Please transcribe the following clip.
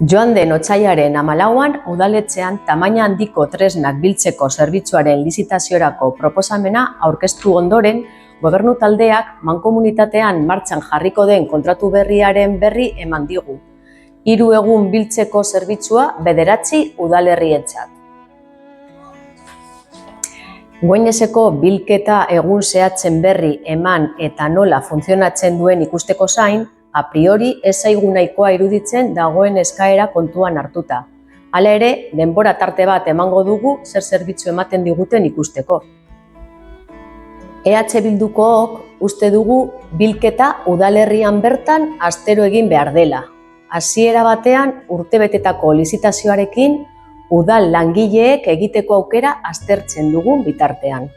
Joan den otsailaren 14an, udaletxean tamaina handiko tresnak biltzeko zerbitzuaren lizitaziorako proposamena aurkeztu ondoren, gobernu taldeak mankomunitatean martxan jarriko den kontratu berriaren berri eman digu. 3 egun biltzeko zerbitzua 9 udalerrientzat. Gueñeseko bilketa egun zehatzen berri eman eta nola funtzionatzen duen ikusteko zain, a priori ez zaigu nahikoa iruditzen dagoen eskaera kontuan hartuta. Hala ere, denbora tarte bat emango dugu zer zerbitzu ematen diguten ikusteko. EH Bildukook uste dugu bilketa udalerrian bertan astero egin behar dela. Hasiera batean urtebetetako lizitazioarekin udal langileek egiteko aukera aztertzen dugun bitartean.